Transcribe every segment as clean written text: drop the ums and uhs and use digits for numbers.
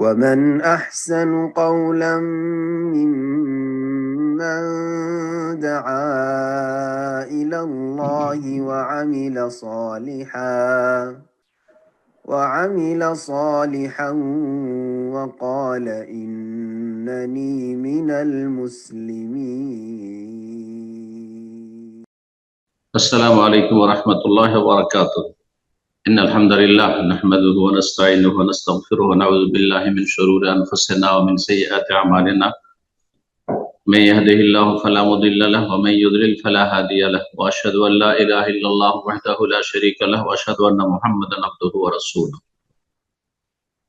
ومن أحسن قولا ممن دعا إلى الله وعمل صالحا وقال إنني من المسلمين. السلام عليكم ورحمة الله وبركاته. إن الحمد لله نحمده ونستعينه ونستغفره ونعوذ بالله من شرور أنفسنا ومن سيئات أعمالنا. من يهده الله فلا مضل له ومن يضلل فلا هادي له وأشهد أن لا إله إلا الله وحده لا شريك له وأشهد أن محمدا عبده ورسوله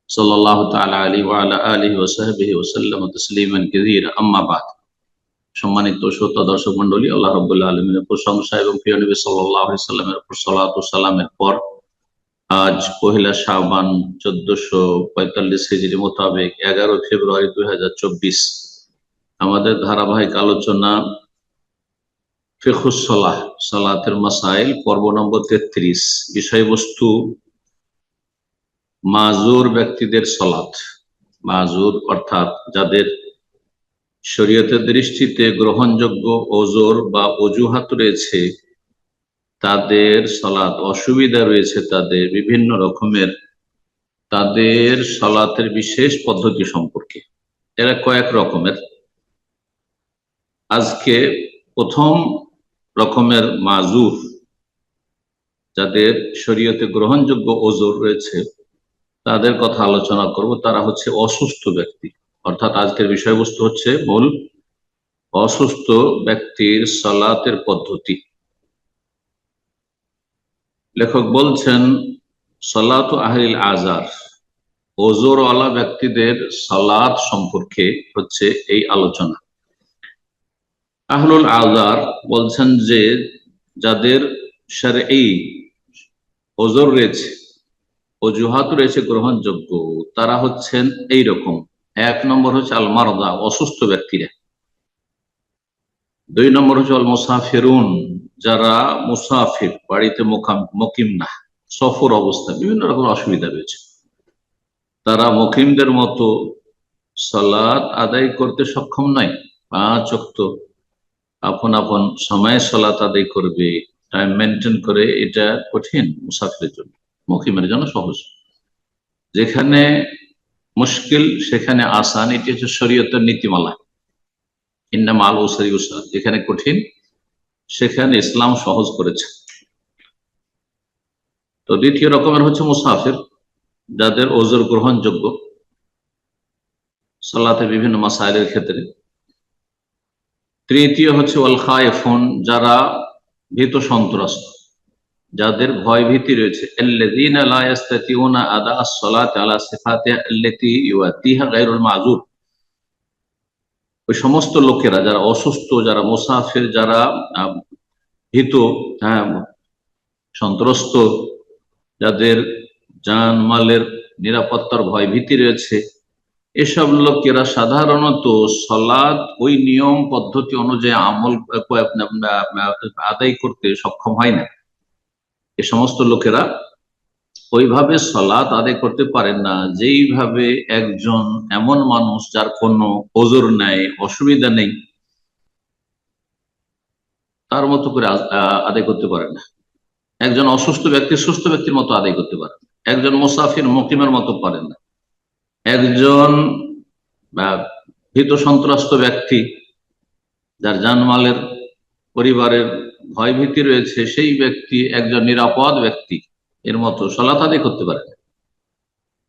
صلى الله تعالى عليه وعلى آله وصحبه وسلم تسليما كثيرا أما بعد. সম্মানিত শ্রোতা দর্শক মণ্ডলী, আল্লাহ রাব্বুল আলামিনের প্রশংসা এবং প্রিয় নবী সাল্লাল্লাহু আলাইহি সাল্লামের উপর সালাত ও সালামের পর আজ পহেলা শাবান 1445 হিজরি মোতাবেক 11 ফেব্রুয়ারি 2024 আমাদের ধারাবাহিক আলোচনা ফিকহুস সালাহ, সালাতের মাসাইল, পর্ব নম্বর 33। বিষয়বস্তু মাজুর ব্যক্তিদের সালাত। মাজুর অর্থাৎ যাদের শরীয়তের দৃষ্টিতে গ্রহণযোগ্য ওজর বা অজুহাত রয়েছে, তাদের সালাত অসুবিধা রয়েছে, তাদের বিভিন্ন রকমের, তাদের সালাতের বিশেষ পদ্ধতি সম্পর্কে। এরা কয়েক রকমের। আজকে প্রথম রকমের মাজুর, যাদের শরীয়তে গ্রহণযোগ্য ওজর রয়েছে, তাদের কথা আলোচনা করব। তারা হচ্ছে অসুস্থ ব্যক্তি। অর্থাৎ আজকের বিষয়বস্তু হচ্ছে মূল অসুস্থ ব্যক্তির সালাতের পদ্ধতি। লেখক বলছেন, সালাতু আহলিল আযার, ওজরওয়ালা ব্যক্তিদের সালাত সম্পর্কে হচ্ছে এই আলোচনা। আহলুল আযার বলছেন যে যাদের শারঈ ওজর রয়েছে, অজুহাত রয়েছে গ্রহণযোগ্য, তারা হচ্ছেন এই রকম। এক নম্বর হচ্ছে আল মারদা, অসুস্থ ব্যক্তিরা। দুই নম্বর হচ্ছে আল মুসাফিরুন, যারা মুসাফির, বাড়িতে মুকিম না, সফর অবস্থা, বিভিন্ন রকম অসুবিধা রয়েছে, তারা মুকিমদের মতো সালাত আদায় করতে সক্ষম নয়। 5 ওয়াক্ত আপন আপন সময়ে সালাত আদায় করবে, টাইম মেনটেন করে, এটা কঠিন মুসাফিরের জন্য। মুকিমের জন্য সহজ। যেখানে মুশকিল সেখানে আসান, এটি হচ্ছে শরীয়তের নীতিমালা। ইন্না মাল উসরি ইউসরা, যেখানে কঠিন সেখানে ইসলাম সহজ করেছে। তো দ্বিতীয় রকমের হচ্ছে মুসাফির, যাদের ওজর গ্রহণযোগ্য সালাতে বিভিন্ন মাসাইলের ক্ষেত্রে। তৃতীয় হচ্ছে ওয়াল খায়েফুন, যারা ভীত সন্ত্রস্ত, যাদের ভয় ভীতি রয়েছে। আল্লাযীনা লা ইস্তাতিউনা আদা আস-সালাতি আলা সিফাতিহা আল্লাতী ইউআতিহা গায়রুল মাজুর, ওই সমস্ত লোকেরা যারা অসুস্থ, যারা মুসাফির, যারা ভীত, সন্ত্রস্ত, যাদের জান মালের নিরাপত্তার ভয় ভীতি রয়েছে, এসব লোকেরা সাধারণত সালাত ওই নিয়ম পদ্ধতি অনুযায়ী আমল আদায় করতে সক্ষম হয় না। এ সমস্ত লোকেরা ওইভাবে সালাত আদায় করতে পারেন না যেইভাবে একজন এমন মানুষ যার কোনো ওজর নাই, অসুবিধা নেই, তার মতো করে আদায় করতে পারে না। একজন অসুস্থ ব্যক্তি সুস্থ ব্যক্তির মতো আদায় করতে পারে না। একজন মুসাফির মুকিমের মতো পারেন না। একজন ভীত সন্ত্রস্ত ব্যক্তি, যার জানমালের পরিবারের ভয় ভীতি রয়েছে, সেই ব্যক্তি একজন নিরাপদ ব্যক্তি এর মতো সালাত আদায় করতে পারে না।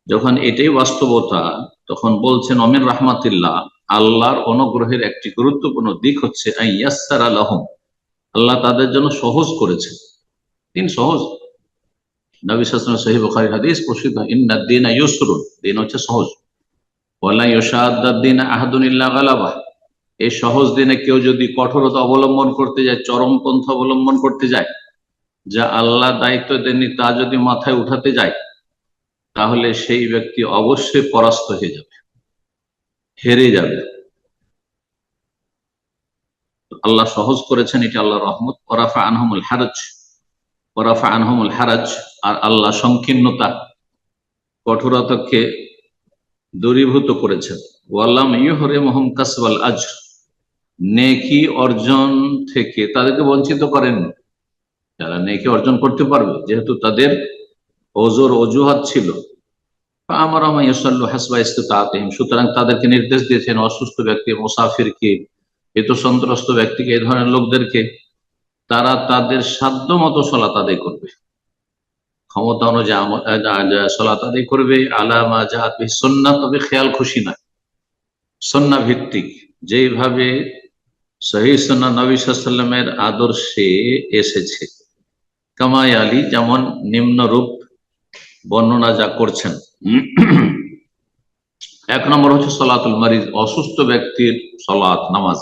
যখন এটাই বাস্তবতা, তখন বলছেন অমির রাহমাতিল্লাহ, আল্লাহর অনুগ্রহের একটি গুরুত্বপূর্ণ দিক হচ্ছে আইয়াসসারা লাহুম, আল্লাহ তাদের জন্য সহজ করেছে। দিন সহজ। নবী সাল্লাল্লাহু আলাইহি ওয়াসাল্লাম সহিহ বুখারী হাদিস প্রসিদ্ধ, ইন্নাদ দীনা ইউসরুন, দিন হচ্ছে সহজ। ওয়ালা ইউশাদ্দাদ দীন আহাদুন ইল্লা গালাবাহ, এই সহজ দিনে কেউ যদি কঠোরতা অবলম্বন করতে যায়, চরমপন্থা অবলম্বন করতে যায়, যা আল্লাহ দায়িত্ব দেননি তা যদি মাথায় উঠাতে যায়, তাহলে সেই ব্যক্তি অবশ্যই পরাস্ত হয়ে যাবে, হেরে যাবে। আল্লাহ সহজ করেছেন, এটি আল্লাহর রহমত। ওরাফা আনহুমুল হারাজ, আর আল্লাহ সংকীর্ণতা, কঠোরতাকে দূরীভূত করেছেন। ওয়াল্লাম ইউহরিমহুম কাসবাল আজর, নেকি অর্জন থেকে তাদেরকে বঞ্চিত করেন। যারা নেকি অর্জন করতে পারবে, যেহেতু তাদের ওজোর অজুহাত ছিল, আমারাহুম ইয়াসাল্লু হাসবা ইসতিতাআতিহিম, সুতরাং তাদেরকে নির্দেশ দিয়েছেন অসুস্থ ব্যক্তি, মুসাফিরকে, হেতুসন্ত্রস্ত ব্যক্তিকে, এই ধরনের লোকদেরকে তারা তাদের সাধ্য মতো সালাত আদায় করবে, ক্ষমতা অনুযায়ী সালাত আদায় করবে। আলা মা জাআত বিহি সুন্নাহ, তবে খেয়াল খুশি নয়, সুন্নাহ ভিত্তিক, যেভাবে সহিহ সুন্নাহ নবী সাল্লাল্লাহু আলাইহি ওয়াসাল্লামের আদর্শে এসেছে। কামাই আলী, যেমন নিম্নরূপ বর্ণনা যা করছেন। এক নম্বর হচ্ছে সলাতুল মারিজ, অসুস্থ ব্যক্তির সলাত নামাজ।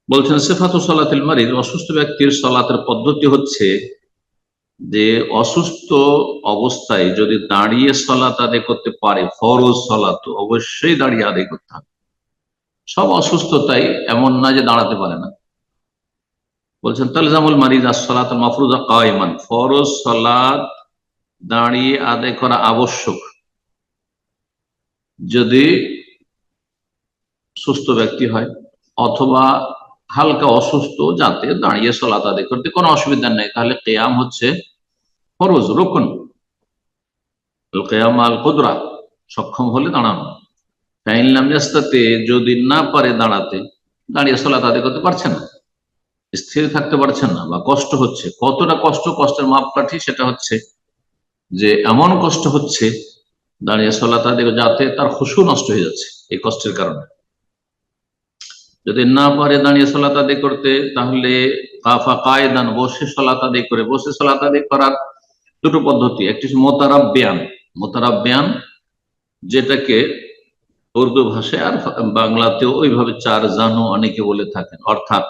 বলছেন সিফাতু সলাতুল মারিজ, অসুস্থ ব্যক্তির সলাতের পদ্ধতি হচ্ছে যে অসুস্থ অবস্থায় যদি দাঁড়িয়ে সলাত আদায় করতে পারে, ফরজ সলাত অবশ্যই দাঁড়িয়ে আদায় করতে হবে। সব অসুস্থতাই এমন না যে দাঁড়াতে পারে না। বলছেন তালজামুল মারিজ as-সালাতুল মাফরুজা কায়মান, ফরজ সালাত দাঁড়িয়ে আদায় করা আবশ্যক যদি সুস্থ ব্যক্তি হয়, অথবা হালকা অসুস্থ, যাতে দাঁড়িয়ে সালাত আদায় করতে কোনো অসুবিধা নেই, তাহলে কিয়াম হচ্ছে ফরজ, রুকন। কিয়াম আল কুদরা, সক্ষম হলে দাঁড়ানো। ফাইন লাম ইয়াস্তাতি, যদি না পারে দাঁড়াতে, দাঁড়িয়ে সালাত আদায় করতে পারছে না, স্থির থাকতে পারছেন না, বা কষ্ট হচ্ছে, কতটা কষ্ট, কষ্টের মাপকাঠি সেটা হচ্ছে যে এমন কষ্ট হচ্ছে দাঁড়িয়ে সালাত আদায়, যাতে তার খুশু নষ্ট হয়ে যাচ্ছে এই কষ্টের কারণে। যদি না পারে দাঁড়িয়ে সালাত আদায় করতে, তাহলে কাফা কায়দান, বসে সালাত আদায় করে। বসে সালাত আদায় করার দুটো পদ্ধতি, একটি মোতারাব্বিয়ান, মোতারাব্বিয়ান যেটাকে উর্দু ভাষায় আর বাংলাতেও ওইভাবে চার জানু অনেকে বলে থাকেন, অর্থাৎ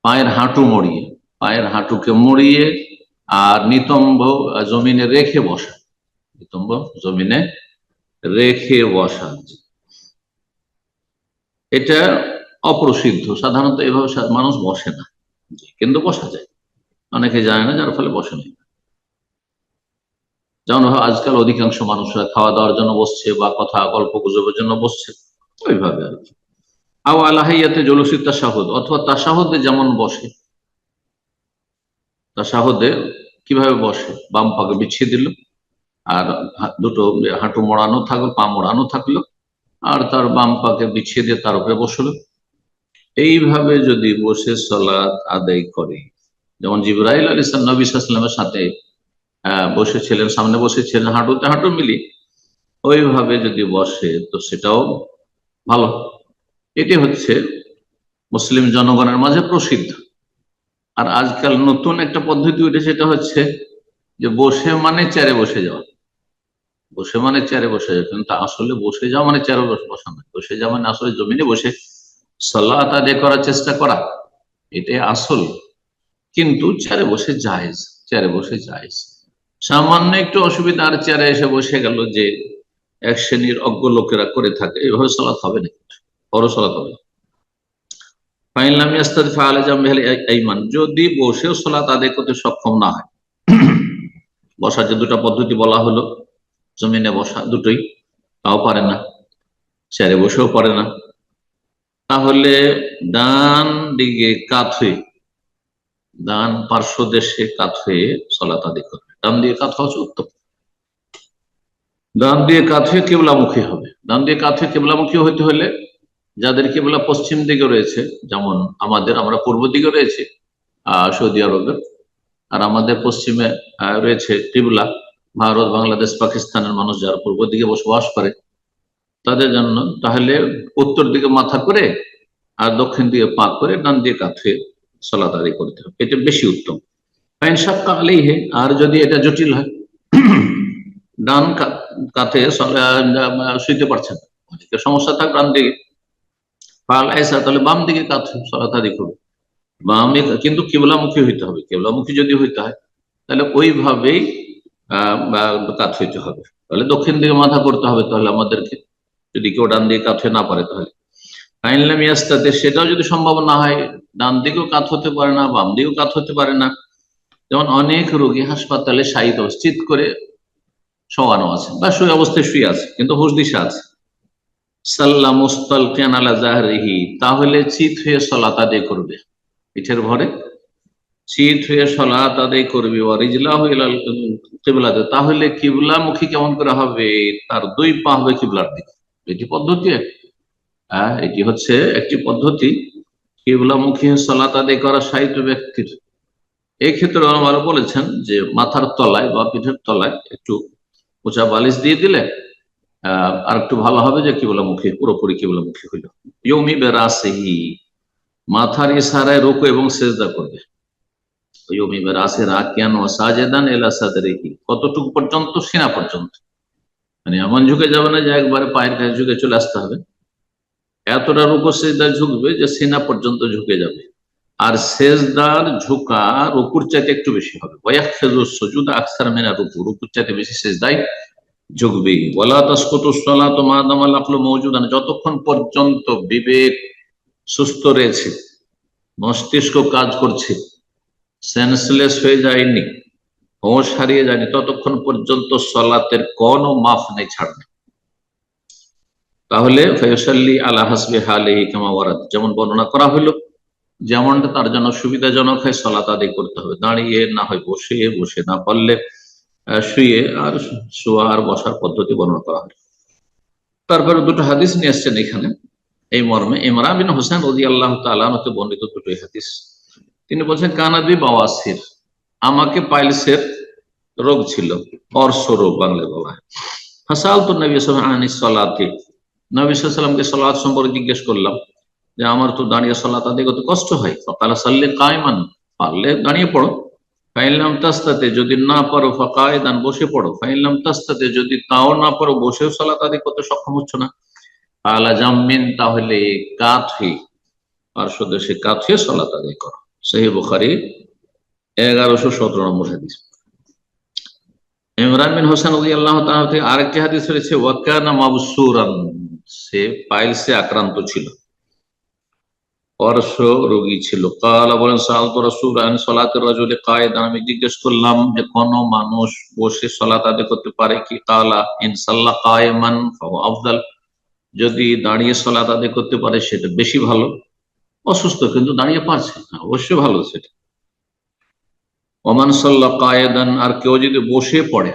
পায়ের হাঁটু মড়িয়ে, পায়ের হাঁটুকে মড়িয়ে আর নিতম্ব জমিনে রেখে বসা, নিতম্ব জমিনে রেখে বসা। এটা অপ্রসিদ্ধ, সাধারণত এভাবে মানুষ বসে না, কিন্তু বসা যায়, অনেকে জানে না, যার ফলে বসে না। যেমন আজকাল অধিকাংশ মানুষরা খাওয়া দাওয়ার জন্য বসছে, বা কথা গল্প গুজবের জন্য বসছে, ওইভাবে আর কি। আও আলাহাইয়াতে জলুসি তাশাহুদ, অথবা তাশাহুদে যেমন বসে, তাশাহুদে কিভাবে বসে, বাম পাকে বিছিয়ে দিল, আর দুটো হাঁটু মোড়ানো থাকলো, পা মোড়ানো থাকলো, আর তার বাম পাকে বিছিয়ে দিয়ে তার উপরে বসলো। এইভাবে যদি বসে সালাত আদায় করে, যেমন জিবরাইল আলাইহিস সালাম নবী সাল্লাল্লাহু আলাইহি ওয়াসাল্লামের সাথে বসেছিলেন, সামনে বসেছিলেন, হাঁটুতে হাঁটু মিলি, ওইভাবে যদি বসে তো সেটাও ভালো। এটি হচ্ছে মুসলিম জনগণের মাঝে প্রসিদ্ধ। আর আজকাল নতুন একটা পদ্ধতি উঠেছে, সেটা হচ্ছে যে বসে মানে চেয়ারে বসে যাওয়া, বসে মানে চেয়ারে বসে যাওয়া, কিন্তু আসলে বসে যাওয়া মানে চেয়ারে বসা না, বসে যাওয়া মানে আসলে জমিনে বসে সালাত আদায় করার চেষ্টা করা, এটাই আসল। কিন্তু চেয়ারে বসে জায়েজ, চেয়ারে বসে জায়েজ। সামান্য একটু অসুবিধা, আর চেয়ারে এসে বসে গেল, যে এক শ্রেণীর অজ্ঞ লোকেরা করে থাকে, এইভাবে সালাত হবে না, বড় সালাত হবে না। যদি বসেও সালাত আদায় করতে সক্ষম না হয়, বসার যে দুটা পদ্ধতি বলা হলো, জমিনে বসা, দুটোই, তাও পারে না, চেয়ারে বসেও পারে না, তাহলে ডান দিকে কাত হয়ে, ডান পার্শ্ব দেশে কাত হয়ে সালাত আদায় করবে। ডান দিয়ে কাত হওয়া উত্তম। ডান দিয়ে কাত হয়ে কিবলামুখী হবে। ডান দিয়ে কাত হয়ে কিবলামুখী হতে হলে, যাদের কিবলা পশ্চিম দিকে রয়েছে, যেমন আমরা পূর্ব দিকে রয়েছে সৌদি আরবের, আর আমাদের পশ্চিমে রয়েছে কিবলা ভারত, বাংলাদেশ, পাকিস্তানের মানুষ যারা পূর্ব দিকে বসবাস করে, তাদের জন্য তাহলে উত্তর দিকে মাথা করে আর দক্ষিণ দিকে পা করে ডান দিয়ে কাত হয়ে সালাত আদায় করতে হবে, এটা বেশি উত্তম। ফাইন শাক্কা আলাইহি, আর যদি এটা জটিল হয়, ডান কাতে শুইতে পারছেন, অনেকের সমস্যা থাকবে ডান দিকে, তাহলে বাম দিকে কাত হয়ে সালাত আদায় করবে। বামে কিন্তু কিবলামুখী হইতে হবে, কিবলামুখী যদি হইতে হয় তাহলে ওইভাবেই কাত হইতে হবে, তাহলে দক্ষিণ দিকে মাথা করতে হবে তাহলে আমাদেরকে, যদি কেউ ডান দিকে কাত হয়ে না পারে তাহলে। ফাইনলাম ইয়াস্তাতে, সেটাও যদি সম্ভব না হয়, ডান দিকেও কাত হতে পারে না, বাম দিকেও কাত হতে পারে না, যেমন অনেক রোগী হাসপাতালে শায়িত, চিৎ করে শোয়ানো আছে বা শুয়ে অবস্থায় শুয়ে আছে কিন্তু হুশ দিশা আছে, সাল্লা মুস্তালকিয়ান আলা জাহরিহি, তাহলে চিত হয়ে সালাত আদায় করবে, পিঠের ভরে চিত হয়ে সালাত আদায় করবে। ওয়া রিজলাহু ইলাল কিবলাতে, তাহলে কিবলামুখী কেমন করে হবে, তার দুই পা হবে কিবলার দিকে। এটি পদ্ধতি, এটি হচ্ছে একটি পদ্ধতি কিবলামুখী সালাত আদায় করা সাহিত্য ব্যক্তির। এই ক্ষেত্রে ওলামারা বলেছেন যে মাথার তলায় বা পিঠের তলায় একটু উঁচা বালিশ দিয়ে দিলে আর একটু ভালো হবে, যে কিবলামুখী পুরোপুরি কিবলামুখী হইল। ইয়মি বেরাসিহি, মাথার ইশারায় রুকু এবং সেজদা করবে। ইয়মি বেরাসি রাকিয়ান ওয়া সাজিদান ইলা সাদরিহি, কতটুকু পর্যন্ত, সিনা পর্যন্ত, মানে এমন ঝুঁকে যাবে না যে একবারে পায়ের কাছে ঝুঁকে চলে আসতে হবে, এতটা রুকু সেজদা ঝুঁকবে যে সিনা পর্যন্ত ঝুঁকে যাবে। আর সেজদার ঝুঁকা রুকুর চাইতে একটু বেশি হবে। ওয়ায়াখফিযু সুজুদা আকসার মিনা রুকু, রুকুর চাইতে বেশি সেজদায় ঝুঁকবে। ওয়ালা তাসকুতু সলাতু মা দামাল আকলু মাওজুদান, যতক্ষণ পর্যন্ত বিবেক সুস্থ রয়েছে, মস্তিষ্ক কাজ করছে, সেন্সলেস হয়ে যায়নি, হোশ হারিয়ে যায়নি, ততক্ষণ পর্যন্ত সলাতের কোনো মাফ নেই, ছাড় নেই। তাহলে ফায়ুসাল্লি আলা হাসবি হালিহি কামা ওয়ারাদ, যেমন বর্ণনা করা হলো, যেমনটা তার জন্য সুবিধাজনক হয় সালাত আদায় করতে হবে। দাঁড়িয়ে না হয় বসে, বসে না পারলে শুয়ে, আর শোয়া আর বসার পদ্ধতি বর্ণনা করা হয়। তারপরে দুটো হাদিস নিয়ে এসছেন এখানে এই মর্মে। ইমরান বিন হোসেন রাদিয়াল্লাহু তাআলা আনহু বর্ণিত দুটো হাদিস। তিনি বলছেন কানাদি বাওয়াসির, আমাকে পাইলসের রোগ ছিল, অর্শ রোগ বাংলায় বলা হয়। ফাসালতু নবী সাল্লাল্লাহু আলাইহি ওয়াসাল্লাম, নবী সাল্লাল্লাহু আলাইহি ওয়াসাল্লামকে সালাত সম্পর্কে জিজ্ঞেস করলাম যে আমার তো দাঁড়িয়ে সালাত আদায় করতে কষ্ট হয়। ফাকালা সাল্লি কায়মান, পারলে দাঁড়িয়ে পড়ো। ফাইনলাম তাস্তাতে, যদি না পারো ফাকায়দান, বসে পড়ো। ফাইনলাম তাস্তাতে, যদি তাও না পারো, বসেও সালাত আদায় করতে সক্ষম হচ্ছ না, আলা জাম্মিন, তাহলে কাত হয়ে, পার্শ্বদেশে কাত হয়ে সালাত আদায় করো। সহিহ বুখারী 1117 নম্বর হাদিস। ইমরান বিন হোসেন রাদিয়াল্লাহু তাআলা থেকে আরেকটি হাদিস রয়েছে, ওয়াকানা মাবসুরান, সে পাইলসে আক্রান্ত ছিল, অর্শ রোগী ছিল। কালা বলেন সাআলতু রাসূল আন সালাতির রাজুলি কায়েদান, আমি জিজ্ঞেস করলাম যে কোন মানুষ বসে সালাত আদায় করতে পারে কি? কালা ইন সাল্লা কায়েমান ফাহুয়া আফদাল, যদি দাঁড়িয়ে সালাত আদায় করতে পারে সেটা বেশি ভালো। অসুস্থ কিন্তু দাঁড়িয়ে পারছে, অবশ্যই ভালো সেটা। ওমান সাল্লা কায়েদান, আর কেউ যদি বসে পড়ে,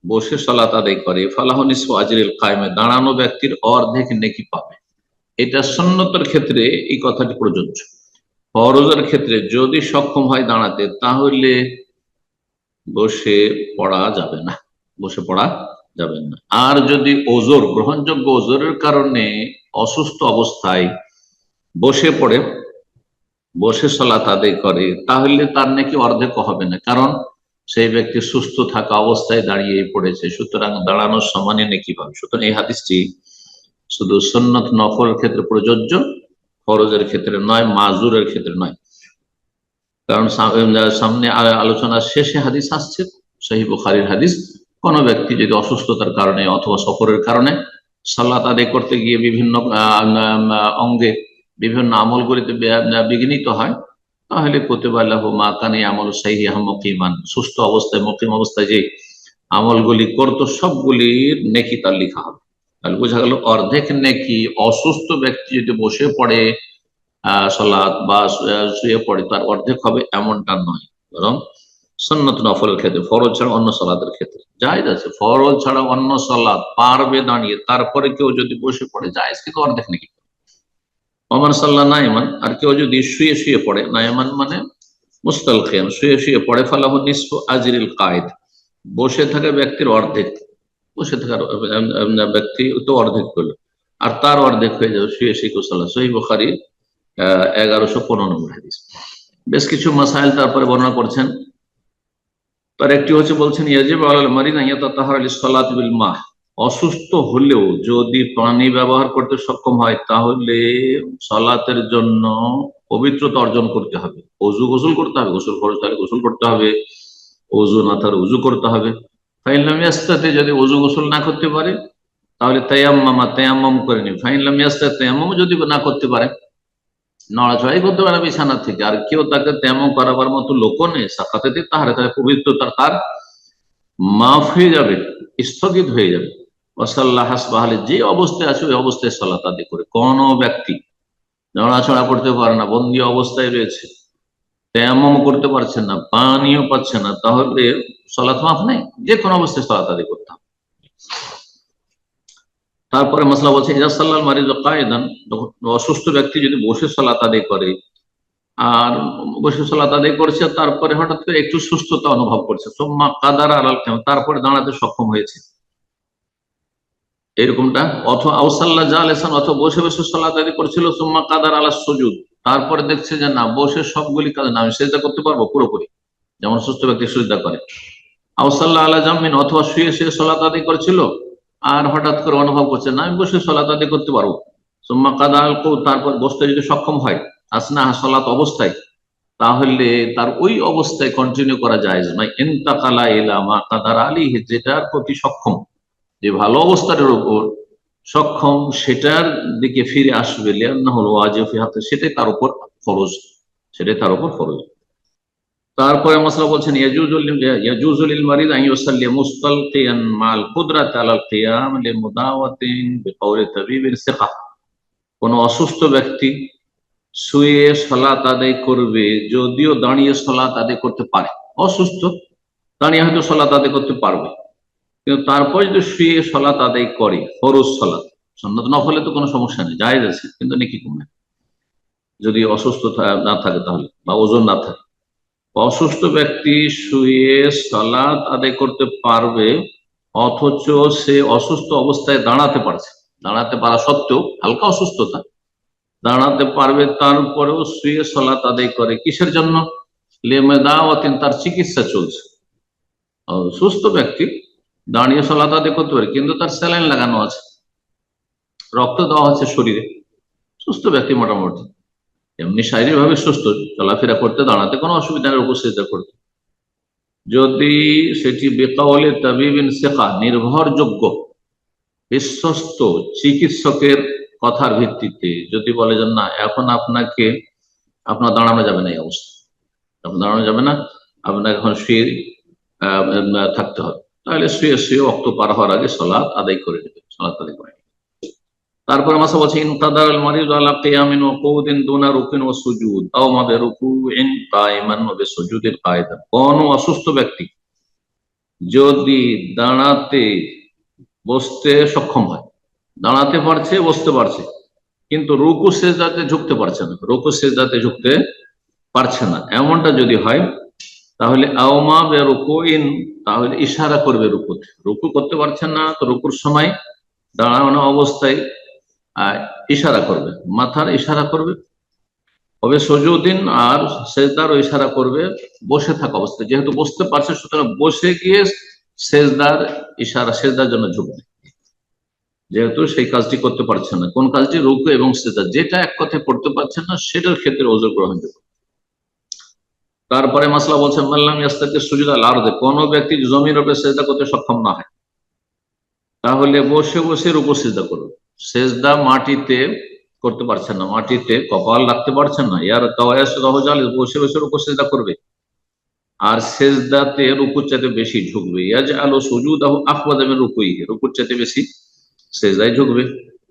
বসে সালাত আদায় করে, ফালাহু নিসফু আজরিল কায়েমে, দাঁড়ানো ব্যক্তির অর্ধেক নেকি পাবে। এটা সুন্নতের ক্ষেত্রে এই কথাটি প্রযোজ্য। ফরজের ক্ষেত্রে যদি সক্ষম হয় দাঁড়াতে, তাহলে বসে পড়া যাবে না, বসে পড়া যাবে না। আর যদি ওজোর, গ্রহণযোগ্য ওজোরের কারণে অসুস্থ অবস্থায় বসে পড়ে, বসে সালাত আদায় করে, তাহলে তার নাকি অর্ধেক হবে না, কারণ সেই ব্যক্তি সুস্থ থাকা অবস্থায় দাঁড়িয়ে পড়েছে, সুতরাং দাঁড়ানোর সমানে নাকি পাবে। সুতরাং এই হাদিসটি শুধু সুন্নত নফলের ক্ষেত্রে প্রযোজ্য, ফরজের ক্ষেত্রে নয়, মাজুরের ক্ষেত্রে নয়। কারণ সামনে আলোচনার শেষে হাদিস আসছে, সহিহ বুখারীর হাদিস, কোন ব্যক্তি যদি অসুস্থতার কারণে অথবা সফরের কারণে সালাত আদায় করতে গিয়ে বিভিন্ন অঙ্গে, বিভিন্ন আমলগুলিতে বিঘ্নিত হয়, তাহলে কুতিবা লাহু মা কানা ইয়ামালু সাহিহান মুকিমান, সুস্থ অবস্থায়, মুকিম অবস্থায় যে আমলগুলি করতো সবগুলির নেকি তার লেখা হবে। তাহলে বোঝা গেল অর্ধেক নেকি অসুস্থ ব্যক্তি যদি বসে পড়ে সালাত বা শুয়ে পড়ে তার অর্ধেক হবে, এমনটা নয়। বরং সুন্নত নফলের ক্ষেত্রে, ফরজ ছাড়া অন্য সালাতের ক্ষেত্রে জায়েজ আছে। ফরজ ছাড়া অন্য সালাত পারবে দাঁড়িয়ে, তারপরে কেউ যদি বসে পড়ে জায়েজ, কিন্তু অর্ধেক নেকি। ওমান সাল্লাহ নাইমান, আর কেউ যদি শুয়ে শুয়ে পড়ে, নাইমান মানে মুস্তালকিয়ান, শুয়ে শুয়ে পড়ে, ফালাহু নিসফু আজরিল কায়েদ, বসে থাকা ব্যক্তির অর্ধেক, বসে থাকার ব্যক্তি তো অর্ধেক হলো, আর তার অর্ধেক হয়ে যাবে শুয়ে শুয়ে সালাত। সহিহ বুখারী 1115 নম্বর হাদিস। বেশ কিছু মাসাইল তারপরে বর্ণনা করছেন। তার একটি হচ্ছে, বলছেন ইয়াজিবু আলাল মারিদ আন ইয়াতাতাহারা লিসসালাতি বিল মা, অসুস্থ হলেও যদি পানি ব্যবহার করতে সক্ষম হয়, তাহলে সালাতের জন্য পবিত্রতা অর্জন করতে হবে। ওযু গোসল করতে হবে, গোসল ফরজ তাহলে গোসল করতে হবে, ওযু না তার ওযু করতে হবে। ফাইন লাম ইয়াস্তাতি, যদি ওযু গোসল না করতে পারে তাহলে তায়াম্মামা, তায়াম্মাম করে নি। ফাইন লাম ইয়াস্তাতি, তায়াম্মাম যদি না করতে পারে, নড়াচড়াই করতে পারে বিছানা থেকে, আর কেউ তাকে তেমন করাবার মতো লোক নেই, সাকাতে তাহারে, তাহলে পবিত্রতা তার মাফ হয়ে যাবে, স্থগিত হয়ে যাবে। ওয়াসাল্লাহ হাসবাহালে, যে অবস্থায় আছে ওই অবস্থায় সালাত আদায় করে। কোন ব্যক্তি নড়াচড়া করতে পারে না, বন্দী অবস্থায় রয়েছে, তেমন করতে পারছেন না, পানিও পাচ্ছে না, তাহলে সালাত মাফ নেই, যে কোনো অবস্থায় সালাত আদায় করতে হবে। তারপরে মাসলা বলছে ইজা সাল্লাল মারিজ কায়েদান, অসুস্থ ব্যক্তি যদি বসে সালাত আদায় করে, আর বসে সালাত আদায় করছে, তারপরে হঠাৎ করে একটু সুস্থতা অনুভব করছে, সোম্মা কাদার আলাল কিয়াম, তারপরে দাঁড়াতে সক্ষম হয়েছে, এরকমটা। অথবা আউসাল্লাহ জালেসান, অথবা বসে বসে সালাত আদায় করছিল, সোম্মা কাদার আলা সুজুদ, তারপরে দেখছে যে না, বসে সবগুলি কাজ না, আমি সেজদা করতে পারবো পুরোপুরি, যেমন সুস্থ ব্যক্তি সেজদা করে। আউসাল্লাহ আলা জামিন, অথবা শুয়ে শুয়ে সালাত আদায় করছিল, আর হঠাৎ করে অনুভব করছে না, আমি বসে সালাত আদায় করতে পারবো। সুম্মা কাদা আল কৌ, তারপর বসতে যদি সক্ষম হয় আসনা সালাত অবস্থায়, তাহলে তার ওই অবস্থায় কন্টিনিউ করা যায় না। ইনতাকালা ইলা মা কাদার আলিহি, যেটার প্রতি সক্ষম, যে ভালো অবস্থার উপর সক্ষম, সেটার দিকে ফিরে আসবে, লিআন্নাহুল ওয়াজিব ফি হাক্কি, সেটাই তার উপর ফরজ, সেটাই তার উপর ফরজ। তারপরে মাসলা বলছেন ইয়াজুজুল লিল মারিদ আন ইউসাল্লি মুস্তালকিয়ান মাল কুদরাত আলাল কিয়াম লিমুদাওয়াতিন বিকাউলি তাবিবিন সিকা, কোন অসুস্থ ব্যক্তি শুয়ে সালাত আদায় করবে, যদিও দাঁড়িয়ে সালাত আদায় করতে পারে। অসুস্থ, দাঁড়িয়ে হয়তো সালাত আদায় করতে পারবে, কিন্তু তারপর যদি শুয়ে সালাত আদায় করে, ফরজ সালাত, সুন্নাত নফলে তো কোনো সমস্যা নেই, জায়েজ আছে, কিন্তু নাকি কমে যদি অসুস্থ না থাকে, তাহলে বা ওজন না থাকে। অসুস্থ ব্যক্তি শুয়ে সালাত আদায় করতে পারবে, অথচ সে অসুস্থ অবস্থায় দাঁড়াতে পারছে, দাঁড়াতে পারা সত্ত্বেও, হালকা অসুস্থতা, দাঁড়াতে পারবে, তারপরেও শুয়ে সালাত আদায় করে, কিসের জন্য? লিমাদাওয়াতিন, তার চিকিৎসা চলছে। সুস্থ ব্যক্তি দাঁড়িয়ে সালাত আদায় করতে পারে, কিন্তু তার স্যালাইন লাগানো আছে, রক্ত দেওয়া হচ্ছে শরীরে, সুস্থ ব্যক্তি মোটামুটি, এমনি শারীরিকভাবে সুস্থ, চলাফেরা করতে, দাঁড়াতে কোনো অসুবিধা নেই, উপস্থিত করতে। যদি সেটি বেকাওয়ালে তাবিবিন সিকা, নির্ভরযোগ্য বিশ্বস্ত চিকিৎসকের কথার ভিত্তিতে যদি বলে যে না, এখন আপনার দাঁড়ানো যাবে না, এই অবস্থা আপনার দাঁড়ানো যাবে না, আপনাকে এখন শুয়ে থাকতে হবে, তাহলে শুয়ে শুয়ে ওয়াক্ত পার হওয়ার আগে সালাত আদায় করে নেবে, সালাত আদায় করে নেবে। তারপরে মাসা বলছে ইনকাদার আল মারিদ আলা কিয়ামিন ওয়া কুউদিন দুনা রুকুন ওয়া সুজুদ আও মা বিরুকুইন কায়মান ওয়া বিসুজুদিন কায়দান, কোন অসুস্থ ব্যক্তি যদি দাঁড়াতে বসতে সক্ষম হয়, দাঁড়াতে পারছে, বসতে পারছে, কিন্তু রুকু সেজদাতে ঝুঁকতে পারছে না, রুকু সেজদাতে ঝুঁকতে পারছে না, এমনটা যদি হয়, তাহলে আওমা বিরুকুইন, তাহলে ইশারা করবে রুকুতে, রুকু করতে পারছেন না, তো রুকুর সময় দাঁড়ানো অবস্থায় ইশারা করবে, মাথার ইশারা করবে, হবে সুজুদিন, আর সেজদারও ইশারা করবে বসে থাকা অবস্থায়, যেহেতু বসতে পারছে, সুতরাং বসে গিয়ে সেজদার ইশারা, সেজদার জন্য ঝুঁকবে, যেহেতু সেই কাজটি করতে পারছে না। কোন কাজটি? রুকু এবং সেজদা, যেটা এক কথায় পড়তে পারছেন না, সেটার ক্ষেত্রে ওযর গ্রহণযোগ্য। তারপরে মাসলা বলছেন মাল্লাম ইয়াস্তাতি সুজুদ আল আরদে, কোন ব্যক্তি জমির উপরে সেজদা করতে সক্ষম না হয়, তাহলে বসে বসে রুকু সেজদা করবে। সেজদা মাটিতে করতে পারছেন না, মাটিতে কপাল রাখতে পারছেন না, ইয়ার কাওয়াস রহজাল, বসে বসে রুকু সেজদা করবে, আর সেজদাতে রুকুর চাইতে বেশি ঝুঁকবে, ইয়াজআলু সুজুদাহু আখওয়াদা মিন রুকুইহি, রুকুর চাইতে বেশি সেজদায় ঝুঁকবে।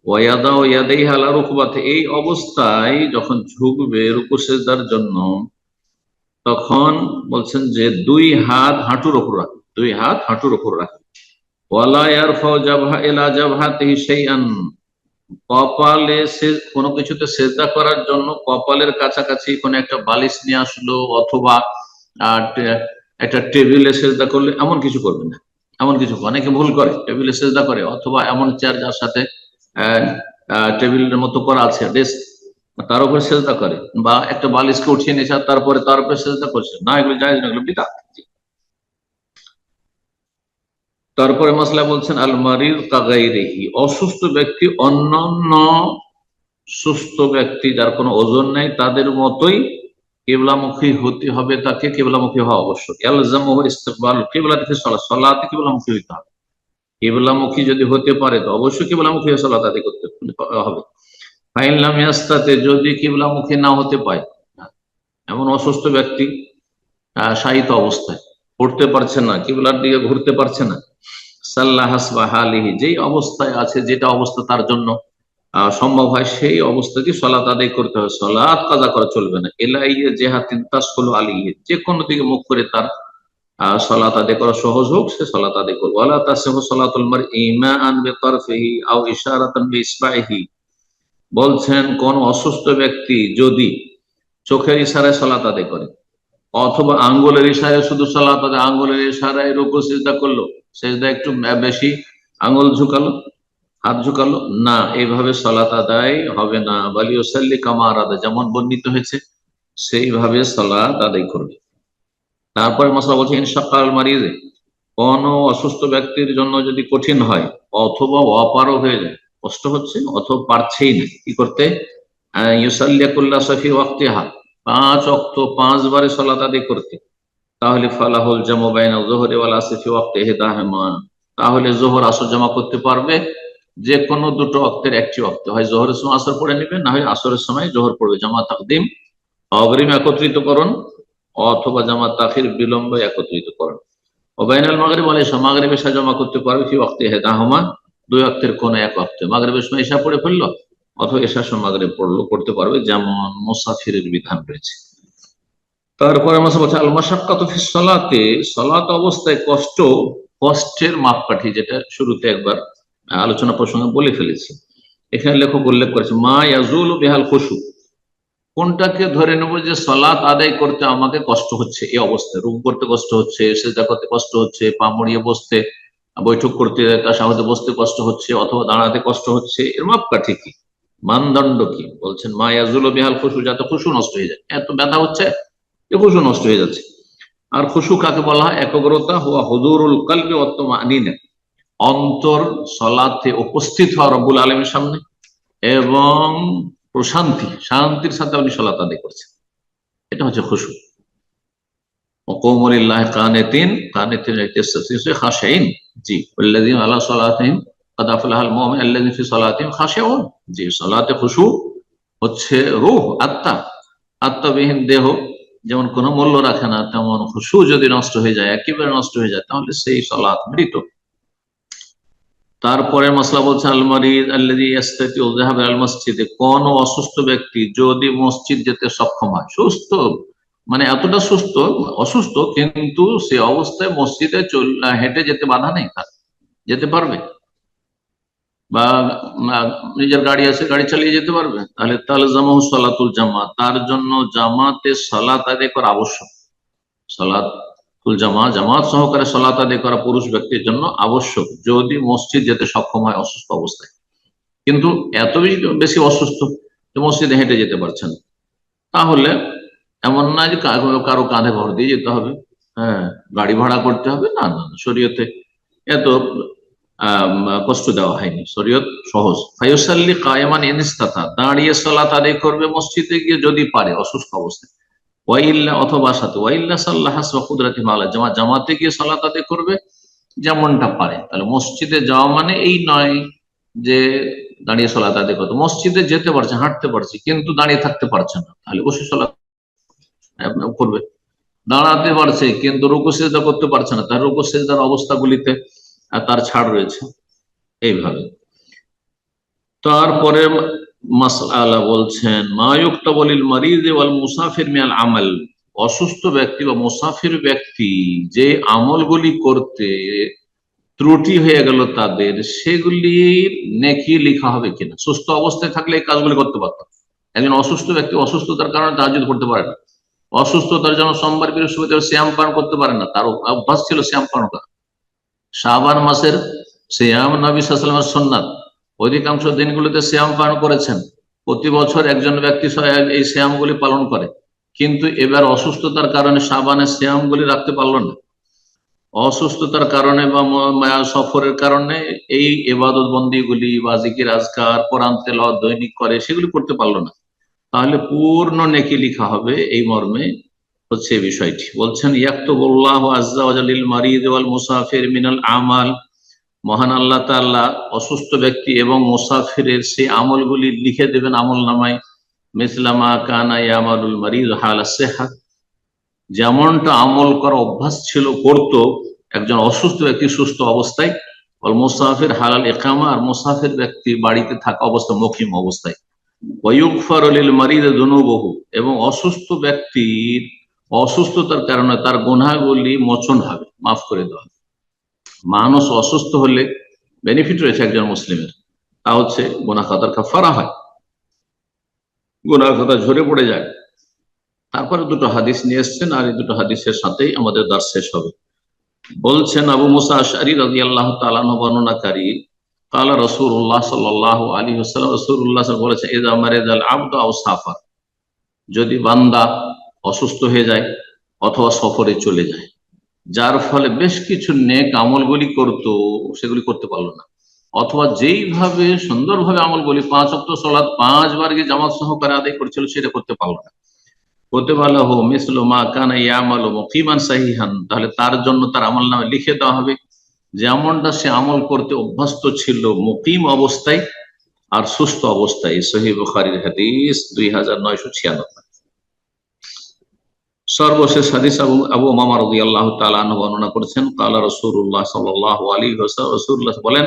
ওয়া ইয়াদাউ ইয়াদাইহি আলা রুকবাতি, এই অবস্থায় যখন ঝুঁকবে রুকু সেজদার জন্য, তখন বলছেন যে দুই হাত হাঁটুর উপর রাখবে, দুই হাত হাঁটুর উপর রাখবে। ওয়ালা ইয়ারফাউ জাবহা ইলা জাবহাতিহি শাইআন, কপালে কোনো কিছুতে সেজদা করার জন্য কপালের কাছাকাছি কোনো একটা বালিশ নিয়ে আসলো, অথবা একটা টেবিলে সেজদা করলে, এমন কিছু করবে না, এমন কিছু অনেকে ভুল করে, টেবিলে সেজদা করে, অথবা এমন চেয়ার যার সাথে টেবিলের মতো করা আছে ডেস্ক, তার উপরে সেজদা করে, বা একটা বালিশকে উঠিয়ে নিয়েছে তারপরে তার উপরে সেজদা করছে, না, এগুলো জায়েজ না, এগুলো বিদআত। তারপরে মাসলা বলছেন আল মারিদ কাগাইরিহি, অসুস্থ ব্যক্তি অন্যান্য সুস্থ ব্যক্তি যার কোনো ওজন নেই, তাদের মতোই কিবলামুখী হতে হবে, তাকে কিবলামুখী হওয়া আবশ্যক। ইয়ালজামুহু ইস্তিকবাল কিবলাতি ফি সালাত, সালাতে কিবলামুখী হতে হবে, কিবলামুখী যদি হতে পারে তো অবশ্যই কিবলামুখী হয়ে সালাত আদায় করতে হবে। ফাইন লাম ইয়াস্তাতি, যদি কিবলামুখী না হতে পারে, এমন অসুস্থ ব্যক্তি শায়িত অবস্থায় পড়তে পারছে না, কিবলার দিকে ঘুরতে পারছে না, সাল্লাহ হাসবা হালিহি, যেই অবস্থায় আছে, যেটা অবস্থা তার জন্য সম্ভব হয়, সেই অবস্থাতে সালাত আদায় করতে হবে, সালাত কাজা করা চলবে না। এলাইয়ে জেহাতিন তাসহুলু আলাইহি, যে কোনো দিকে মুখ করে তার সালাত আদায় করা সহজ হোক, সে সালাত আদায় করবে। ওয়ালা তাসিহু সালাতুল মারই ইমাআন বিতারফিহি আও ইশারাতান বিইসবাইহি, বলছেন কোন অসুস্থ ব্যক্তি যদি চোখের ইশারায় সালাত আদায় করে অথবা আঙ্গুলের ইশারায় শুধু সালাত আদায়, আঙ্গুলের ইশারায় রুকু সিজদা করলো, সিজদা একটু বেশি আঙ্গুল ঝুঁকালো, হাত ঝুঁকালো না, এইভাবে সালাত আদায় হবে না। বালি ওসাল্লি কামা আরাদা, যেমন বর্ণিত হয়েছে সেইভাবে সালাত আদায় করবে। তারপরে মশলা বলছে ইনশাকাল মারিজে, কোন অসুস্থ ব্যক্তির জন্য যদি কঠিন হয় অথবা অপারগ হয়ে যায়, কষ্ট হচ্ছে অথবা পারছেই না কি করতে, ইউসাল্লিয়াকুল্লাহ সফি ওয়াক্তিহা, 5 ওয়াক্ত 5 বারে সালাত আদায় করতে, তাহলে ফালাহুল জামু বাইনা যুহরি ওয়াল আসরি ফি ওয়াক্তি ইহদাহুমা, তাহলে যোহর আসর জমা করতে পারবে যে কোনো দুটো ওয়াক্তের একটি ওয়াক্তে, হয় যোহরের সময় আসর পড়ে নেবে, না হয় আসরের সময় যোহর পড়বে। জামা তাকদিম অগ্রিম একত্রিতকরণ অথবা জামা তাখির বিলম্ব একত্রিতকরণ। ও বাইনাল মাগরিব ওয়াল ইশা, মাগরিব ইশা জমা করতে পারবে ফি ওয়াক্তি ইহদাহুমা, দুই ওয়াক্তের কোন এক ওয়াক্তে, মাগরিবের সময় ইশা পড়ে ফেললো অথবা ইশার সময় মাগরিব পড়লো, করতে পারবে, যেমন মুসাফিরের বিধান রয়েছে। তারপরে আমরা বলছি আল মাশাক্কাতু ফিস সালাতে, সালাত অবস্থায় কষ্ট, কষ্টের মাপকাঠি, যেটা শুরুতে একবার আলোচনা প্রসঙ্গে বলে ফেলেছি। এখানে লেখক উল্লেখ করেছে মা ইয়াজুলু বিহাল খুশু, কোনটাকে ধরে নেব যে সালাত আদায় করতে আমাকে কষ্ট হচ্ছে, এই অবস্থায় রুকু করতে কষ্ট হচ্ছে, সিজদা করতে কষ্ট হচ্ছে, পা মুড়িয়ে বসতে, বৈঠক করতে তাশাহুদে বসতে কষ্ট হচ্ছে, অথবা দাঁড়াতে কষ্ট হচ্ছে, এর মাপকাঠি কি, মানদণ্ড কি? বলছেন মা ইয়াজুলু বিহাল খুশু, যাতে খুশু নষ্ট হয়ে যায়, এত ব্যথা হচ্ছে খুশু নষ্ট হয়ে যাচ্ছে। আর খুশু কাকে বলা হয়? একাগ্রতা, হুয়া হুজুরুল কলবি ওয়া তুমানিনা, অন্তর সালাতে উপস্থিত হওয়া রব্বুল আলামিনের সামনে এবং প্রশান্তি, শান্তির সাথে আপনি সালাত আদায় করছেন, এটা হচ্ছে খুশু। ওয়াকুমু লিল্লাহি কানিতিন, কানিতিন ইসতিসি খাশিইন, জি ওয়াল্লাযিনা আলা সালাতিহিম কাদ আফলাহাল মুমিনুন আল্লাযিনা ফি সালাতিহিম খাশিউন, জি সালাতে খুশু হচ্ছে রূহ, আত্মা, আত্মাবিহীন দেহ যেমন কোনো মূল্য রাখে না, তেমন খুশু যদি নষ্ট হয়ে যায়, একেবারে নষ্ট হয়ে যায়, তাহলে সেই সালাত মৃত। তারপরে মাসলা বলছে আল মারিদ আল্লাযী ইস্তাতিউ যাহাব আল মসজিদে, কোন অসুস্থ ব্যক্তি যদি মসজিদ যেতে সক্ষম হয়, সুস্থ মানে এতটা সুস্থ, অসুস্থ কিন্তু সে অবস্থায় মসজিদে হেঁটে যেতে বাধা নেই, তার যেতে পারবে, বা নিজের গাড়ি আছে গাড়ি চালিয়ে যেতে পারবে, তাহলে তালজামাহু সালাতুল জামাত, তার জন্য জামাতে সালাত আদায় করা আবশ্যক। সালাতুল জামাত, জামাত সহকারে সালাত আদায় করা পুরুষ ব্যক্তির জন্য আবশ্যক, যদি মসজিদ যেতে সক্ষম হয় অসুস্থ অবস্থায়। কিন্তু এত বেশি অসুস্থ যে মসজিদে হেঁটে যেতে পারছেন, তাহলে এমন না যে কারো কাঁধে ভর দিয়ে যেতে হবে, হ্যাঁ গাড়ি ভাড়া করতে হবে, না না, শরীয়তে এত কষ্ট দেওয়া হয়নি, শরীয়ত সহজ। ফায়ুসাল্লি কায়মান ইন ইসতাতা, দাঁড়িয়ে সালাত আদায় করবে মসজিদে গিয়ে যদি পারে অসুস্থ অবস্থায়, ওয়াইল্লা অথবা সাথে, ওয়াইল্লা সাল্লাহ হাসবা কুদরাতিহি আলা জামা, জামাতে গিয়ে সালাত আদায় করবে যেমনটা পারে। তাহলে মসজিদে যাওয়া মানে এই নয় যে দাঁড়িয়ে সালাত আদায় করতে, মসজিদে যেতে পারছে, হাঁটতে পারছে, কিন্তু দাঁড়িয়ে থাকতে পারছে না, তাহলে বসে সালাত করবে। দাঁড়াতে পারছে কিন্তু রুকু সিজদা করতে পারছে না, তার রুকু সিজদার অবস্থাগুলিতে তার ছাড় রয়েছে, এইভাবে। তারপরে মাসআলা বলছেন মা ইউকতাবু লিল মারিদ ওয়াল মুসাফির মিনাল আমাল, অসুস্থ ব্যক্তি বা মুসাফির ব্যক্তি যে আমলগুলি করতে ত্রুটি হয়ে গেল তাদের, সেগুলির নেকি লেখা হবে কিনা। সুস্থ অবস্থায় থাকলে এই কাজগুলি করতে পারতাম, একজন অসুস্থ ব্যক্তি অসুস্থতার কারণে তাহাজ্জুদ পড়তে পারে না, অসুস্থতার জন্য সোমবার বৃহস্পতিবার শ্যাম পান করতে পারে না, তার অভ্যাস ছিল শ্যাম পান করা, শাবান মাসের শ্যাম নবী সাল্লাল্লাহু আলাইহি ওয়াসাল্লামের সুন্নাত, অধিকাংশ দিনগুলোতে শ্যাম পালন করেছেন, প্রতি বছর একজন ব্যক্তি এই শ্যামগুলি পালন করে, কিন্তু এবার অসুস্থতার কারণে শাবানের শ্যামগুলি রাখতে পারলো না, অসুস্থতার কারণে বা সফরের কারণে এই ইবাদত বন্দিগুলি বা জিকির আজকার কোরআন তেলাওয়াত দৈনিক করে সেগুলি করতে পারলো না, তাহলে পূর্ণ নেকি লিখা হবে, এই মর্মে হচ্ছে এই বিষয়টি। বলছেন ইয়াকতুবুল্লাহু আযজা ওয়া জাল্লা লিল মারিদ ওয়াল মুসাফির মিনাল আমাল, মহান আল্লাহ তাআলা অসুস্থ ব্যক্তি এবং মুসাফিরের সেই আমলগুলি লিখে দেবেন আমল নামায়, মিসলামা কানা ইয়ামালুল মারিদ হালা সিহা, যেমনটা আমল করা অভ্যাস ছিল করত একজন অসুস্থ ব্যক্তি সুস্থ অবস্থায়, মুসাফির হালাল ইকামা, আর মুসাফির ব্যক্তি বাড়িতে থাকা অবস্থা মুকিম অবস্থায়। ওয়ায়ুগফারু লিল মারিদ যুনুবহু, এবং অসুস্থ ব্যক্তির অসুস্থতার কারণে তার গুনাহগুলি মোচন হবে, মাফ করে দেওয়া হবে। মানুষ অসুস্থ হলে বেনিফিট রয়েছে একজন মুসলিমের, তা হচ্ছে গুনাহ খাতার কাফারা হয়, গুনাহ খাতা ঝরে পড়ে যায়। তারপরে দুটো হাদিস নিয়ে এসছেন, আর এই দুটো হাদিসের সাথেই আমাদের দার্স শেষ হবে। বলছেন আবু মুসা আশআরী রাদিয়াল্লাহু তাআলা আনহু বর্ণনাকারী, قال রাসূলুল্লাহ সাল্লাল্লাহু আলাইহি ওয়াসাল্লাম, রাসূলুল্লাহ সাল্লাল্লাহু আলাইহি ওয়াসাল্লাম বলেছেন, ইযা মারিদাল আবদু আও সাফার, যদি বান্দা অসুস্থ হয়ে যায় অথবা সফরে চলে যায়, যার ফলে বেশ কিছু নেক আমলগুলি করতো সেগুলি করতে পারলো না, অথবা যেইভাবে সুন্দরভাবে আমলগুলি 5 ওয়াক্ত সালাত 5 বার গিয়ে জামাত সহকারে আদায় করেছিল সেটা করতে পারলো না, করতে পারলে হো মিসলু মা কানা ইয়ামালু মুকিমান সাহিহান, তাহলে তার জন্য তার আমলনামায় লিখে দেওয়া হবে যেমনটা সে আমল করতে অভ্যস্ত ছিল মুকিম অবস্থায় আর সুস্থ অবস্থায়। সহিহ বুখারীর হাদিস 2996। সর্বশেষ হাদিস আবু উমামা রাদিয়াল্লাহু তাআলা আনহু বর্ণনা করেছেন, ক্বালা রাসূলুল্লাহ সাল্লাল্লাহু আলাইহি ওয়াসাল্লাম, রাসূলুল্লাহ বলেন,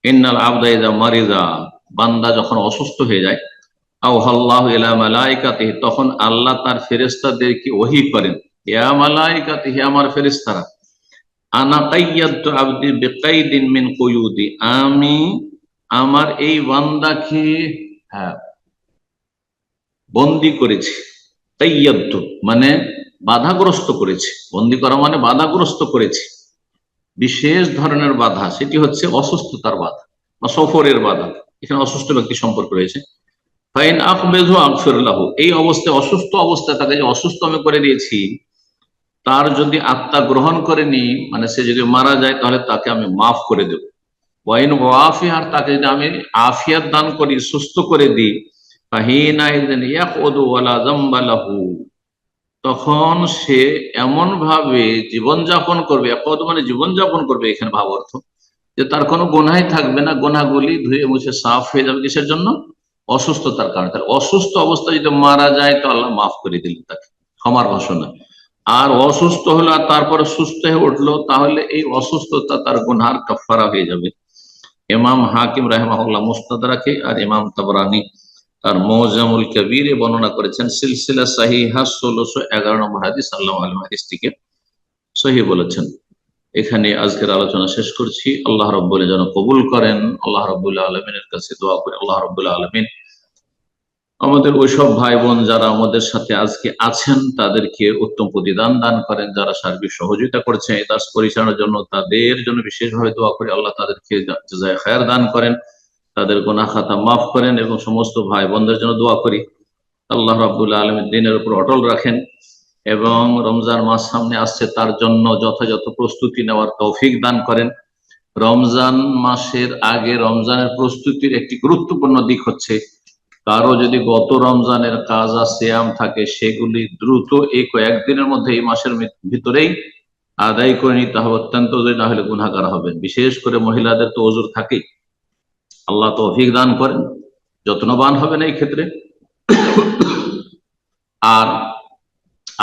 ইন্নাল আবদা ইযা মারিদা, বান্দা যখন অসুস্থ হয়ে যায়, আওহাল্লাহু ইলা মালাইকাতিহি, তখন আল্লাহ তার ফেরেশতাদেরকে ওহী করেন, ইয়া মালাইকাতি, হে আমার ফেরেশতারা, আনা কাইয়াদতু আবদি বিকাইদিন মিন কুয়ুদি, আমি আমার এই বান্দাকে বন্দী করেছি। কাইয়াদতু মানে বাধাগ্রস্ত করেছি, বন্দী করা মানে বাধাগ্রস্ত করেছি, বিশেষ ধরনের বাধা, সেটি হচ্ছে অসুস্থতার বাধা বা সফরের বাধা। এখানে অসুস্থ ব্যক্তি সম্পর্ক রয়েছে। ফাইন আখবেজু আগফির লাহু, এই অবস্থায় অসুস্থ অবস্থায় তাকে যে অসুস্থ আমি করে দিয়েছি, তার যদি আত্মা গ্রহণ করেনি, মানে সে যদি মারা যায়, তাহলে তাকে আমি মাফ করে দেব। ওয়াইন ওয়াফি, আর তাকে যদি আমি আফিয়াত দান করি, সুস্থ করে দিই, ফাহিনা ইযিন ইয়াকুদু ওয়ালা যামবা লাহু, তখন সে এমন ভাবে জীবনযাপন করবে, ইয়াকুদু মানে জীবনযাপন করবে, এখানে ভাব অর্থ যে তার কোনো গুনাহই থাকবে না, গুনাহগুলি ধুয়ে মুছে সাফ হয়ে যাবে। কিসের জন্য? অসুস্থতার কারণে। তার অসুস্থ অবস্থা যদি মারা যায় তো আল্লাহ মাফ করে দিলেন তাকে, ক্ষমার ঘোষণা। আর অসুস্থ হলো আর তারপরে সুস্থ হয়ে উঠলো, তাহলে এই অসুস্থতা তার গুনহার কাফারা হয়ে যাবে। ইমাম হাকিম রাহিমাহুল্লাহ মুস্তাদরাকে, আর ইমাম তাবরানী তার মুজামুল কবিরে বর্ণনা করেছেন, সিলসিলা সাহিহা 1611 নম্বর হাদিস, সাল্লাল্লাহু আলাইহি হাদিসটিকে সহিহ বলেছেন। এখানে আজকের আলোচনা শেষ করছি। আল্লাহ রাব্বুল যেন কবুল করেন। আল্লাহ রাব্বুল আলামিনের কাছে দোয়া করি, আল্লাহ রাব্বুল আলামিন আমাদের ওইসব ভাই বোন যারা আমাদের সাথে আজকে আছেন তাদেরকে উত্তম প্রতিদান দান করেন, যারা সার্বিক সহযোগিতা করছেন এই দাস পরিচালনার জন্য তাদের জন্য বিশেষভাবে দোয়া করি, আল্লাহ তাদেরকে জাযায়ে খায়ের দান করেন, তাদের গুনাহ খাতা মাফ করেন, এবং সমস্ত ভাই বোনদের জন্য দোয়া করি আল্লাহ রাব্বুল আলামিন দিনের উপর অটল রাখেন, এবং রমজান মাস সামনে আসছে তার জন্য যথাযথ প্রস্তুতি নেওয়ার তৌফিক দান করেন। রমজান মাসের আগে রমজানের প্রস্তুতির একটি গুরুত্বপূর্ণ দিক হচ্ছে, কারো যদি গত রমজানের কাজা সিয়াম থাকে সেগুলি দ্রুত এই কয়েকদিনের মধ্যে, এই মাসের ভিতরেই আদায় করে নিতে হবে, অত্যন্ত না হলে গুনাহগার হবেন। বিশেষ করে মহিলাদের তো ওজর থাকেই, আল্লাহ তৌফিক দান করেন, যত্নবান হবেন এই ক্ষেত্রে।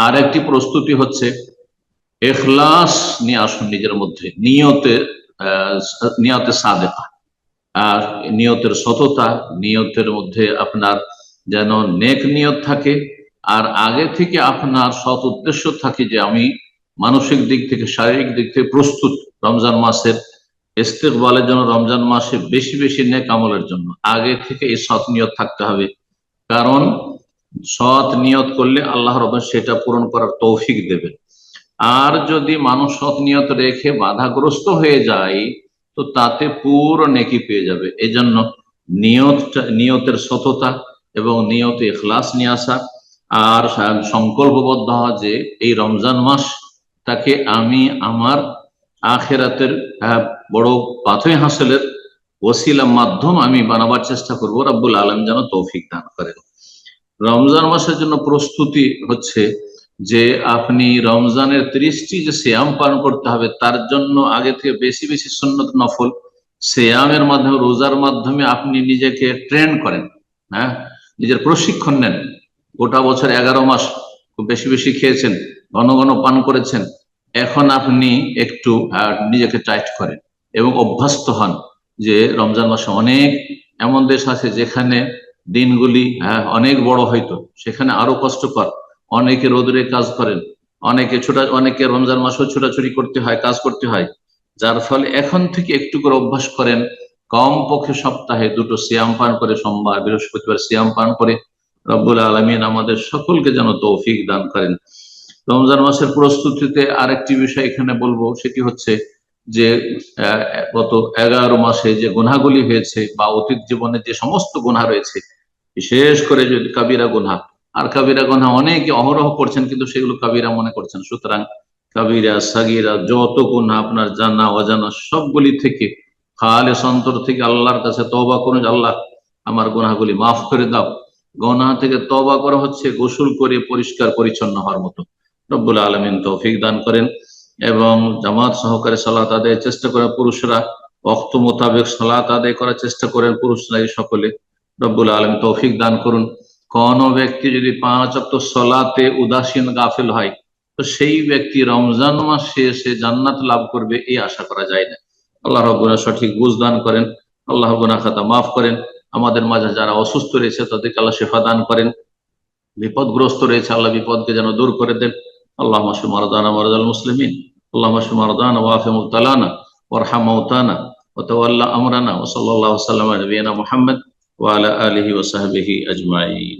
আর একটি প্রস্তুতি হচ্ছে ইখলাস নিয়ে আসুন নিজের মধ্যে, নিয়তে সাদেকা, আর নিয়তের সততা, নিয়তের মধ্যে আপনার যেন নেক নিয়ত থাকে, আর আগে থেকে আপনার সৎ উদ্দেশ্য থাকে যে আমি মানসিক দিক থেকে শারীরিক দিক থেকে প্রস্তুত রমজান মাসের ইস্তেকবালের জন্য, রমজান মাসে বেশি বেশি নেক আমলের জন্য। আগে থেকে এই সৎ নিয়ত থাকতে হবে, কারণ সৎ নিয়ত করলে আল্লাহ রাব্বুল সেটা পূরণ করার তৌফিক দেবেন। আর যদি মানুষ সৎ নিয়ত রেখে বাধাগ্রস্ত হয়ে যায় তো তাতে পুরো নেকি পেয়ে যাবে। এই জন্য নিয়তের সততা এবং নিয়তে ইখলাস নিয়ে আসা, আর সংকল্পবদ্ধ হওয়া যে এই রমজান মাস তাকে আমি আমার আখিরাতের বড় পাথেয় হাসিলের ওসিলা মাধ্যম আমি বানাবার চেষ্টা করবো। রাব্বুল আলামিন যেন তৌফিক দান করেন। রমজান মাসের জন্য প্রস্তুতি হচ্ছে যে আপনি রমজানের 30টি যে সিয়াম পালন করতে হবে, তার জন্য আগে থেকে বেশি বেশি সুন্নত নফল সিয়ামের মাধ্যমে, রোজার মাধ্যমে আপনি নিজেকে ট্রেন করেন, হ্যাঁ, নিজের প্রশিক্ষণ নেন। গোটা বছর 11 মাস খুব বেশি বেশি খেয়েছেন, ঘন ঘন পান করেছেন, এখন আপনি একটু নিজেকে টাইট করেন, এবং অভ্যস্ত হন যে রমজান মাসে অনেক এমন দেশ আছে যেখানে দিনগুলি অনেক বড় হয়তো, সেখানে আরো কষ্টকর, অনেকে রোদরে কাজ করেন, অনেকে রমজান মাসেও ছোটাছুটি করতে হয়, কাজ করতে হয়। যার ফলে এখন থেকে একটু করে অভ্যাস করেন, কম পক্ষে সপ্তাহে 2টো সিয়াম পান করে, সোমবার বৃহস্পতিবার সিয়াম পান করে রব্বুল আলামিন আমাদের সকলকে যেন তৌফিক দান করেন। রমজান মাসের প্রস্তুতিতে আরেকটি বিষয় এখানে বলবো, সেটি হচ্ছে যে গত 11 মাসে যে গুনাহগুলি হয়েছে বা অতীত জীবনে যে সমস্ত গুনাহ রয়েছে, বিশেষ করে যদি কাবিরা গুনাহ, আর কাবিরা গুনাহ অনেকে অহরহ করছেন কিন্তু সেগুলো কাবিরা মনে করছেন। সুতরাং কাবিরা সাগিরা যত গুনাহ আপনার জানা অজানা সবগুলি থেকে খালেস অন্তর থেকে আল্লাহর কাছে তওবা করুন, আল্লাহ আমার গুনাহগুলি মাফ করে দাও। গুনাহ থেকে তওবা করা হচ্ছে গোসল করে পরিষ্কার পরিচ্ছন্ন হওয়ার মতো। রব্বুল আলামিন তৌফিক দান করেন এবং জামাত সহকারে সালাত আদায়ের চেষ্টা করেন। পুরুষরা ওয়াক্ত মোতাবেক সালাত আদায় করার চেষ্টা করেন, পুরুষরা সকলে। রব্বুল আলামিন তৌফিক দান করুন। কোন ব্যক্তি যদি 5 ওয়াক্ত সালাতে উদাসীন গাফিল হয়, তো সেই ব্যক্তি রমজান মাসে সে জান্নাত লাভ করবে এই আশা করা যায় না। আল্লাহ রাব্বুল সঠিক বুঝ দান করেন, আল্লাহ গুনাহ খাতা মাফ করেন। আমাদের মাঝে যারা অসুস্থ রয়েছে তাদেরকে আল্লাহ শিফা দান করেন, বিপদগ্রস্ত রয়েছে আল্লাহ বিপদকে যেন দূর করে দেন। আল্লাহুম্মা শফি মারদানা মারদাল মুসলিমিন, আল্লাহুম্মা শফি মারদানা ওয়াফি মুবতালানা ওয়ারহাম মাওতানা ওয়া তাওয়াল্লা আমরানা, ওয়া সাল্লাল্লাহু সাল্লামা আলা নবিয়িনা মুহাম্মদ ওয়া আলা আলিহি ওয়া সাহবিহি আজমাইন।